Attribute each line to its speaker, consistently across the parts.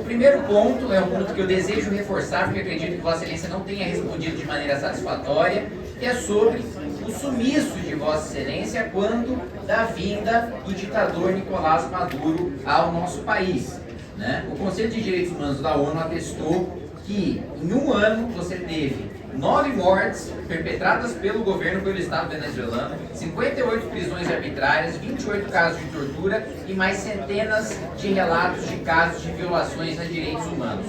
Speaker 1: primeiro ponto é um ponto que eu desejo reforçar, porque acredito que Vossa Excelência não tenha respondido de maneira satisfatória, que é sobre o sumiço de Vossa Excelência quando da vinda do ditador Nicolás Maduro ao nosso país, né? O Conselho de Direitos Humanos da ONU atestou que em um ano você teve 9 mortes perpetradas pelo governo, pelo Estado venezuelano, 58 prisões arbitrárias, 28 casos de tortura e mais centenas de relatos de casos de violações a direitos humanos.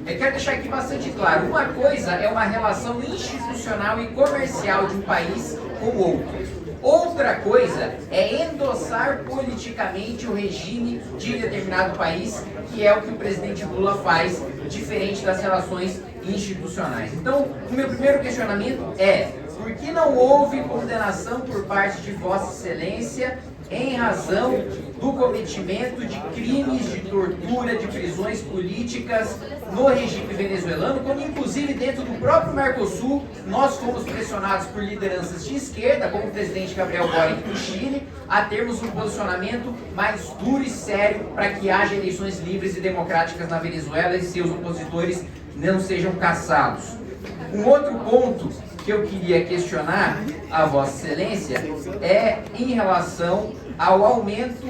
Speaker 1: Eu quero deixar aqui bastante claro, uma coisa é uma relação institucional e comercial de um país com o outro. Outra coisa é endossar politicamente o regime de determinado país, que é o que o presidente Lula faz, diferente das relações institucionais. Então, o meu primeiro questionamento é: por que não houve condenação por parte de Vossa Excelência em razão do cometimento de crimes de tortura, de prisões políticas no regime venezuelano, como inclusive dentro do próprio Mercosul nós fomos pressionados por lideranças de esquerda, como o presidente Gabriel Boric do Chile, a termos um posicionamento mais duro e sério para que haja eleições livres e democráticas na Venezuela e seus opositores não sejam caçados. Um outro ponto que eu queria questionar a Vossa Excelência é em relação ao aumento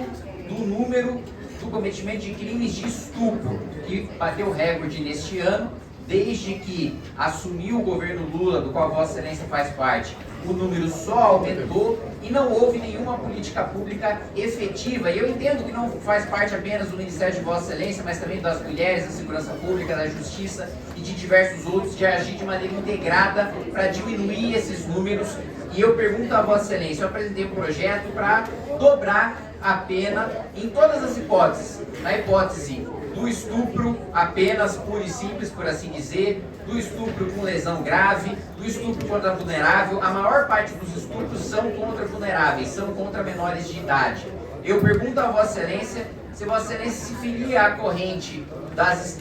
Speaker 1: do número do cometimento de crimes de estupro, que bateu recorde neste ano, desde que assumiu o governo Lula, do qual Vossa Excelência faz parte. O número só aumentou e não houve nenhuma política pública efetiva. E eu entendo que não faz parte apenas do Ministério de Vossa Excelência, mas também das mulheres, da segurança pública, da justiça e de diversos outros, de agir de maneira integrada para diminuir esses números. E eu pergunto a Vossa Excelência, eu apresentei um projeto para dobrar a pena em todas as hipóteses. Na hipótese do estupro apenas puro e simples, por assim dizer, do estupro com lesão grave, do estupro contra vulnerável. A maior parte dos estupros são contra vulneráveis, são contra menores de idade. Eu pergunto a Vossa Excelência se Vossa Excelência se filia à corrente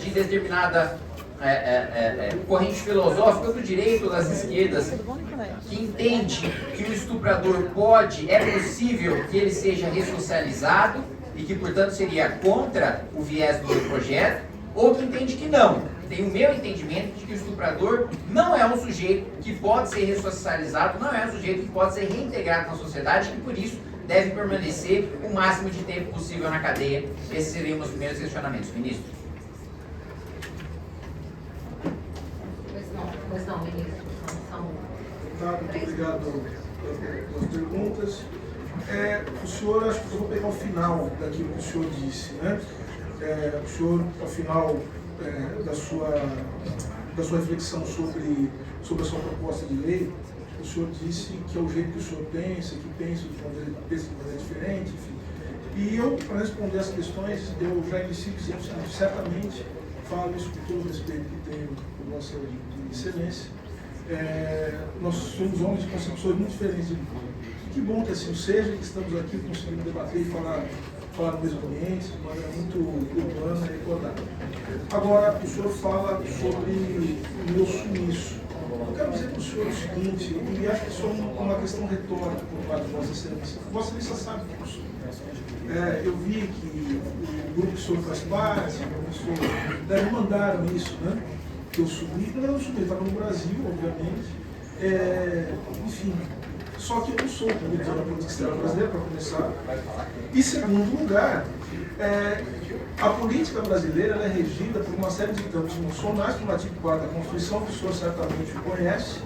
Speaker 1: de determinada corrente filosófica do direito das esquerdas, que entende que o estuprador é possível que ele seja ressocializado e que, portanto, seria contra o viés do meu projeto, ou que entende que não. Tem o meu entendimento de que o estuprador não é um sujeito que pode ser ressocializado, não é um sujeito que pode ser reintegrado na sociedade e, por isso, deve permanecer o máximo de tempo possível na cadeia. Esses seriam os primeiros questionamentos. Ministro.
Speaker 2: Pois não, ministro.
Speaker 3: Muito obrigado pelas perguntas. O senhor, acho que eu vou pegar o final daquilo que o senhor disse, né? O senhor, ao final da sua reflexão sobre a sua proposta de lei, o senhor disse que é o jeito que o senhor pensa, que pensa de maneira diferente, enfim. E eu, para responder as questões, eu já inicio dizendo que certamente falo isso com todo o respeito que tenho por Vossa Excelência. Nós somos homens de concepções muito diferentes de mim. Que bom que assim seja, que estamos aqui conseguindo debater e falar no mesmo ambiente, de maneira muito urbana e recordada. Agora, o senhor fala sobre o meu sumiço. Eu quero dizer para o senhor o seguinte, e acho que isso é uma questão retórica por parte de Vossa Excelência. Vossa Excelência sabe que eu sou. Eu vi que o grupo que o senhor faz parte, me mandaram isso, né? Que eu sumi, não eu sumi, estava no Brasil, obviamente. Enfim. Só que eu não sou comunidade da política externa brasileira, para começar. E, segundo lugar, a política brasileira é regida por uma série de campos funcionais, no artigo 4 da Constituição, que o senhor certamente conhece,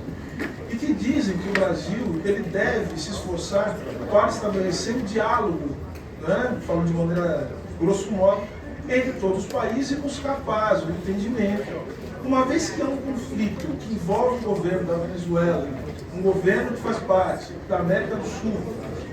Speaker 3: e que dizem que o Brasil ele deve se esforçar para estabelecer um diálogo, né, falando de maneira grosso modo, entre todos os países e buscar paz, o entendimento. Uma vez que há um conflito que envolve o governo da Venezuela, um governo que faz parte da América do Sul,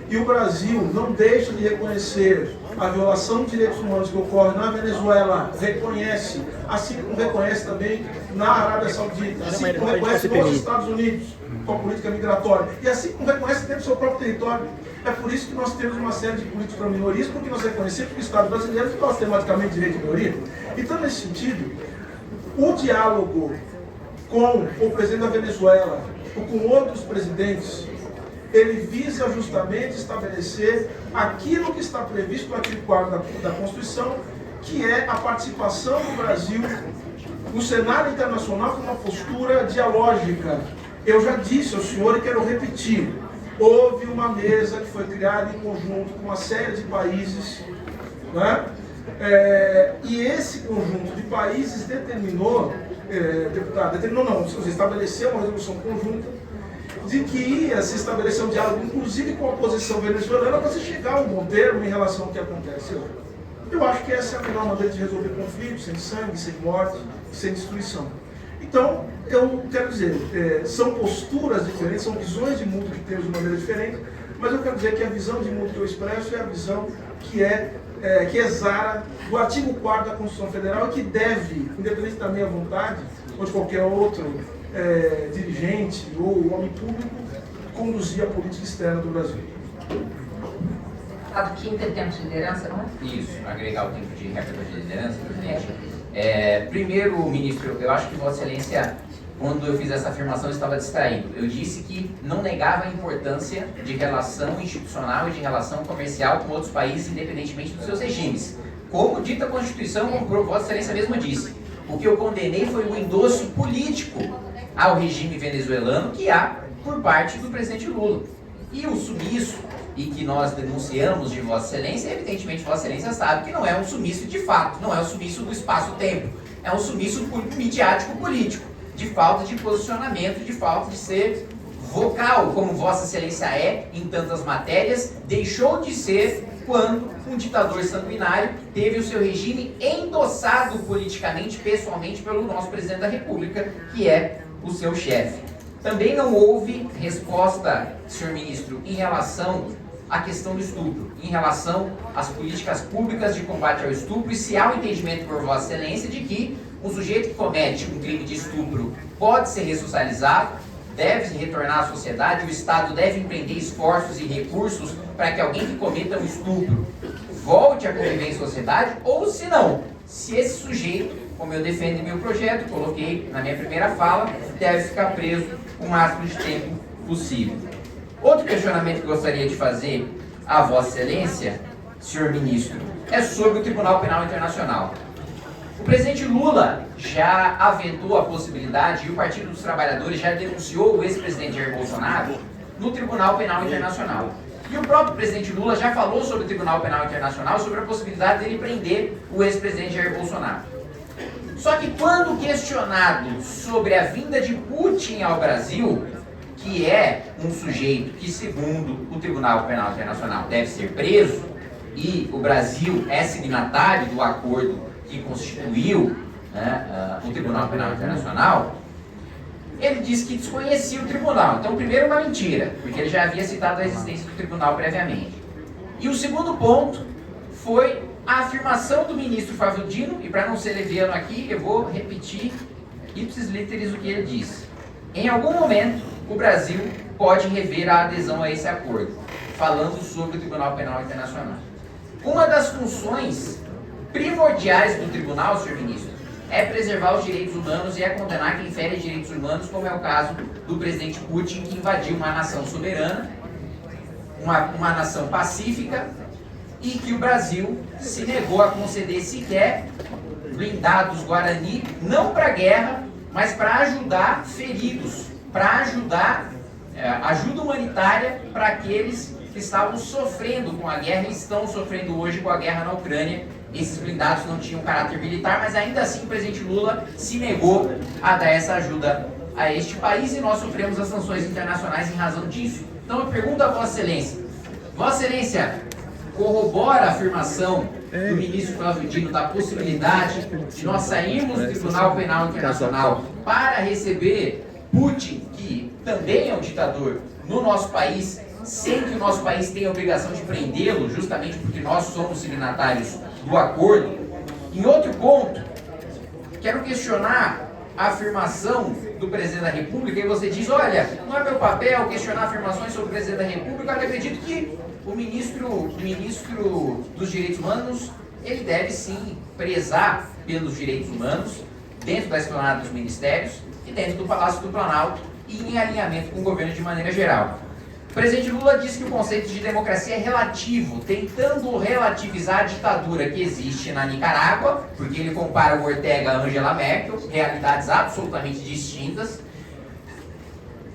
Speaker 3: e o Brasil não deixa de reconhecer a violação de direitos humanos que ocorre na Venezuela, reconhece, assim como reconhece também na Arábia Saudita, assim como reconhece nos Estados Unidos, com a política migratória, e assim como reconhece dentro do seu próprio território. É por isso que nós temos uma série de políticas para minorias, porque nós reconhecemos que o Estado brasileiro tem sistematicamente direito de minoria. Então, nesse sentido, o diálogo com o presidente da Venezuela ou com outros presidentes, ele visa justamente estabelecer aquilo que está previsto no artigo 4 da Constituição, que é a participação do Brasil no cenário internacional com uma postura dialógica. Eu já disse ao senhor e quero repetir, houve uma mesa que foi criada em conjunto com uma série de países, né? E esse conjunto de países estabeleceu uma resolução conjunta de que ia se estabelecer um diálogo, inclusive com a oposição venezuelana, para se chegar a um bom termo em relação ao que acontece hoje. Eu acho que essa é a melhor maneira de resolver conflitos, sem sangue, sem morte, sem destruição. Então, eu quero dizer, são posturas diferentes, são visões de mundo que temos de maneira diferente, mas eu quero dizer que a visão de mundo que eu expresso é a visão que exara do artigo 4º da Constituição Federal e que deve, independente da minha vontade, ou de qualquer outro dirigente ou homem público, conduzir a política externa do Brasil.
Speaker 2: Deputado Kim, tem tempo de liderança, não é?
Speaker 1: Isso, agregar o tempo de réplica de liderança, presidente. Primeiro, ministro, eu acho que Vossa Excelência, quando eu fiz essa afirmação, estava distraído. Eu disse que não negava a importância de relação institucional e de relação comercial com outros países, independentemente dos seus regimes. Como dita a Constituição, como Vossa Excelência mesmo disse. O que eu condenei foi o endosso político ao regime venezuelano que há por parte do presidente Lula. E o sumiço, e que nós denunciamos de Vossa Excelência, evidentemente Vossa Excelência sabe que não é um sumiço de fato, não é um sumiço do espaço-tempo, é um sumiço midiático-político, de falta de posicionamento, de falta de ser vocal, como Vossa Excelência é em tantas matérias, deixou de ser quando um ditador sanguinário teve o seu regime endossado politicamente, pessoalmente, pelo nosso presidente da República, que é o seu chefe. Também não houve resposta, senhor ministro, em relação à questão do estupro, em relação às políticas públicas de combate ao estupro, e se há um entendimento por Vossa Excelência de que um sujeito que comete um crime de estupro pode ser ressocializado, deve retornar à sociedade, o Estado deve empreender esforços e recursos para que alguém que cometa um estupro volte a conviver em sociedade, ou se não, se esse sujeito, como eu defendo em meu projeto, coloquei na minha primeira fala, deve ficar preso o máximo de tempo possível. Outro questionamento que gostaria de fazer a Vossa Excelência, senhor ministro, é sobre o Tribunal Penal Internacional. O presidente Lula já aventou a possibilidade, e o Partido dos Trabalhadores já denunciou o ex-presidente Jair Bolsonaro no Tribunal Penal Internacional. E o próprio presidente Lula já falou sobre o Tribunal Penal Internacional, sobre a possibilidade dele prender o ex-presidente Jair Bolsonaro. Só que quando questionado sobre a vinda de Putin ao Brasil, que é um sujeito que, segundo o Tribunal Penal Internacional, deve ser preso, e o Brasil é signatário do acordo que constituiu, né, o Tribunal Penal Internacional, ele disse que desconhecia o tribunal. Então, primeiro, uma mentira, porque ele já havia citado a existência do tribunal previamente. E o segundo ponto foi a afirmação do ministro Flávio Dino, e para não ser leviano aqui, eu vou repetir ipsis literis o que ele disse. Em algum momento, o Brasil pode rever a adesão a esse acordo, falando sobre o Tribunal Penal Internacional. Uma das funções primordiais do tribunal, senhor ministro, é preservar os direitos humanos e é condenar quem fere direitos humanos, como é o caso do presidente Putin, que invadiu uma nação soberana, uma nação pacífica, e que o Brasil se negou a conceder sequer blindados Guarani, não para guerra, mas para ajudar feridos, para ajudar ajuda humanitária para aqueles que estavam sofrendo com a guerra e estão sofrendo hoje com a guerra na Ucrânia. Esses blindados não tinham caráter militar, mas ainda assim o presidente Lula se negou a dar essa ajuda a este país e nós sofremos as sanções internacionais em razão disso. Então eu pergunto a Vossa Excelência, Vossa Excelência corrobora a afirmação do ministro Flávio Dino da possibilidade de nós sairmos do Tribunal Penal Internacional para receber Putin, que também é um ditador, no nosso país, sem que o nosso país tenha a obrigação de prendê-lo, justamente porque nós somos signatários do acordo. Em outro ponto, quero questionar a afirmação do presidente da República, e você diz, olha, não é meu papel questionar afirmações sobre o presidente da República, eu acredito que o ministro dos Direitos Humanos, ele deve sim prezar pelos direitos humanos, dentro da esplanada dos ministérios e dentro do Palácio do Planalto, e em alinhamento com o governo de maneira geral. O presidente Lula disse que o conceito de democracia é relativo, tentando relativizar a ditadura que existe na Nicarágua, porque ele compara o Ortega a Angela Merkel, realidades absolutamente distintas,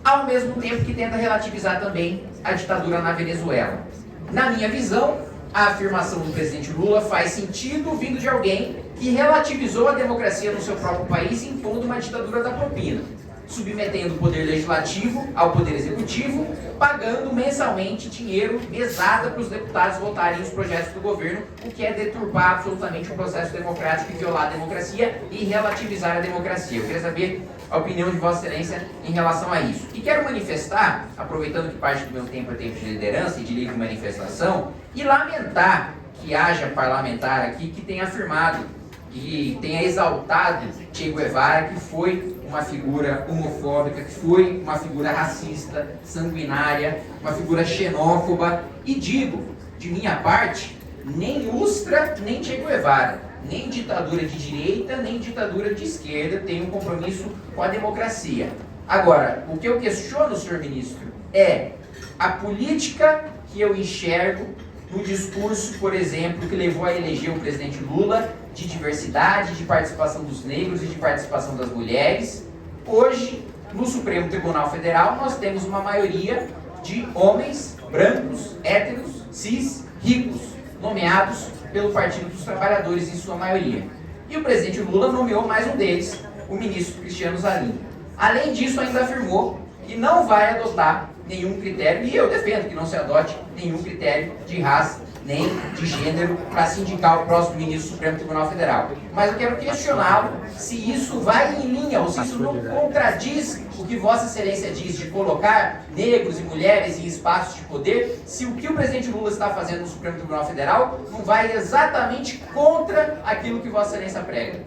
Speaker 1: ao mesmo tempo que tenta relativizar também a ditadura na Venezuela. Na minha visão, a afirmação do presidente Lula faz sentido vindo de alguém que relativizou a democracia no seu próprio país impondo uma ditadura da propina, submetendo o poder legislativo ao poder executivo, pagando mensalmente dinheiro, mesada para os deputados votarem os projetos do governo, o que é deturpar absolutamente o processo democrático e violar a democracia e relativizar a democracia. Eu queria saber a opinião de Vossa Excelência em relação a isso. E quero manifestar, aproveitando que parte do meu tempo é tempo de liderança e de livre manifestação, e lamentar que haja parlamentar aqui que tenha afirmado, que tenha exaltado Che Guevara, que foi uma figura homofóbica, que foi uma figura racista, sanguinária, uma figura xenófoba. E digo, de minha parte, nem Ustra, nem Che Guevara, nem ditadura de direita, nem ditadura de esquerda tem um compromisso com a democracia. Agora, o que eu questiono, senhor ministro, é a política que eu enxergo no discurso, por exemplo, que levou a eleger o presidente Lula, de diversidade, de participação dos negros e de participação das mulheres. Hoje, no Supremo Tribunal Federal, nós temos uma maioria de homens brancos, héteros, cis, ricos, nomeados pelo Partido dos Trabalhadores em sua maioria. E o presidente Lula nomeou mais um deles, o ministro Cristiano Zanin. Além disso, ainda afirmou que não vai adotar nenhum critério, e eu defendo que não se adote nenhum critério de raça nem de gênero para se indicar o próximo ministro do Supremo Tribunal Federal. Mas eu quero questioná-lo se isso vai em linha, ou se isso não contradiz o que Vossa Excelência diz de colocar negros e mulheres em espaços de poder, se o que o presidente Lula está fazendo no Supremo Tribunal Federal não vai exatamente contra aquilo que Vossa Excelência prega.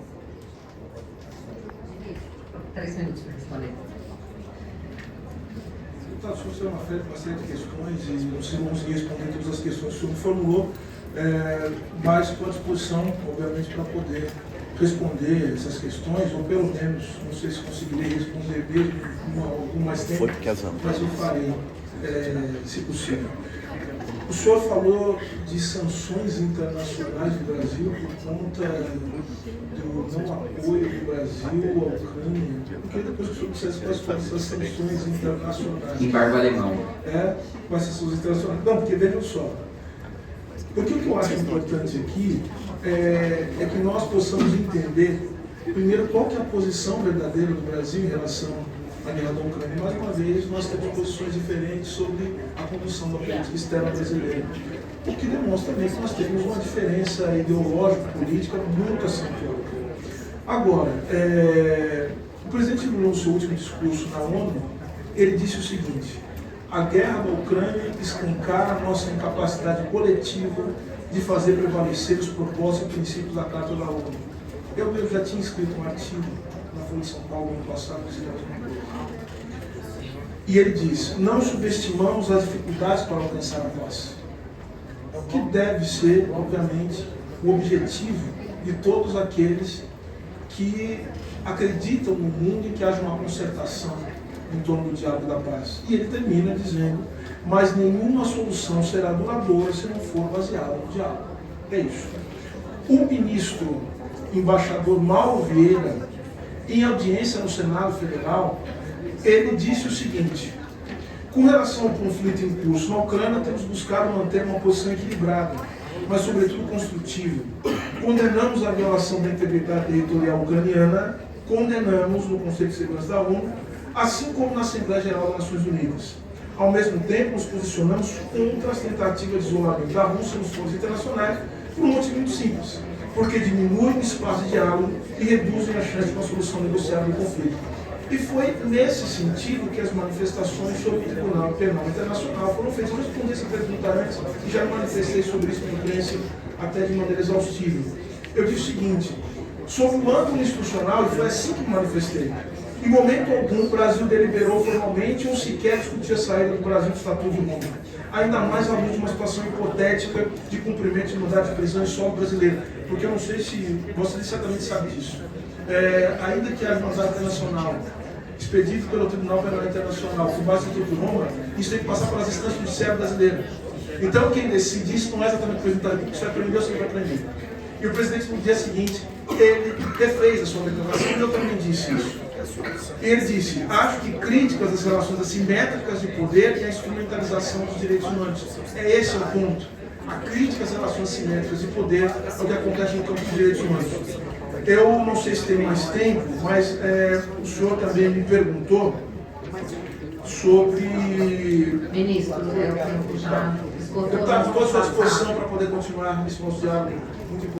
Speaker 2: 3 minutos para responder.
Speaker 3: Deputado, o senhor uma série de questões e não sei conseguir responder todas as questões que o senhor me formulou, mas estou à disposição, obviamente, para poder responder essas questões, ou pelo menos, não sei se conseguirei responder mesmo com mais tempo, mas eu farei, se possível. O senhor falou de sanções internacionais do Brasil por conta do não apoio do Brasil à Ucrânia. Eu queria depois que o senhor dissesse quais foram essas sanções internacionais.
Speaker 1: Embargo alemão.
Speaker 3: Quais sanções internacionais? Não, porque vejam só. Porque o que eu acho importante aqui é que nós possamos entender, primeiro, qual que é a posição verdadeira do Brasil em relação à guerra da Ucrânia. Mais uma vez, nós temos posições diferentes sobre a condução da política externa brasileira, o que demonstra também que nós temos uma diferença ideológica, política muito acentuada. Agora, o presidente Lula, no seu último discurso na ONU, ele disse o seguinte: a guerra da Ucrânia escancara a nossa incapacidade coletiva de fazer prevalecer os propósitos e princípios da Carta da ONU. Eu já tinha escrito um artigo na Folha de São Paulo no ano passado, e ele diz: não subestimamos as dificuldades para alcançar a paz, que deve ser, obviamente, o objetivo de todos aqueles que acreditam no mundo e que haja uma concertação em torno do diálogo da paz. E ele termina dizendo: mas nenhuma solução será duradoura se não for baseada no diálogo. É isso. O ministro embaixador Mauro Vieira, em audiência no Senado Federal, ele disse o seguinte: com relação ao conflito em curso na Ucrânia, temos buscado manter uma posição equilibrada, mas sobretudo construtiva. Condenamos a violação da integridade territorial ucraniana, condenamos no Conselho de Segurança da ONU, assim como na Assembleia Geral das Nações Unidas. Ao mesmo tempo, nos posicionamos contra as tentativas de isolamento da Rússia nos foros internacionais por um motivo muito simples: porque diminuem o espaço de diálogo e reduzem a chance de uma solução negociada do conflito. E foi nesse sentido que as manifestações sobre o Tribunal Penal Internacional foram feitas. Eu respondi essa pergunta antes e já manifestei sobre isso na imprensa até de maneira exaustiva. Eu disse o seguinte: sobre o âmbito institucional, e foi assim que me manifestei, em momento algum o Brasil deliberou formalmente ou sequer discutiu a saída do Brasil do Estatuto de Roma, ainda mais à luz de uma situação hipotética de cumprimento de mandado de prisão em solo brasileiro, porque eu não sei se você certamente sabe disso. Ainda que haja mandado internacional, expedido pelo Tribunal Penal Internacional com base no Estatuto de Roma, isso tem que passar pelas instâncias judiciárias brasileiras. Então, quem decide isso não é exatamente o presidente da República, se vai prender ou se não vai prender. E o presidente, no dia seguinte, ele refez a sua declaração e eu também disse isso. Ele disse: acho que críticas às relações assimétricas de poder e à instrumentalização dos direitos humanos. Esse é o ponto. A crítica às relações assimétricas de poder é o que acontece no campo dos direitos humanos. Eu não sei se tem mais tempo, mas o senhor também me perguntou sobre...
Speaker 2: Ministro, o tempo já esgotou.
Speaker 3: Eu estou à sua disposição para poder continuar nesse nosso diálogo muito importante.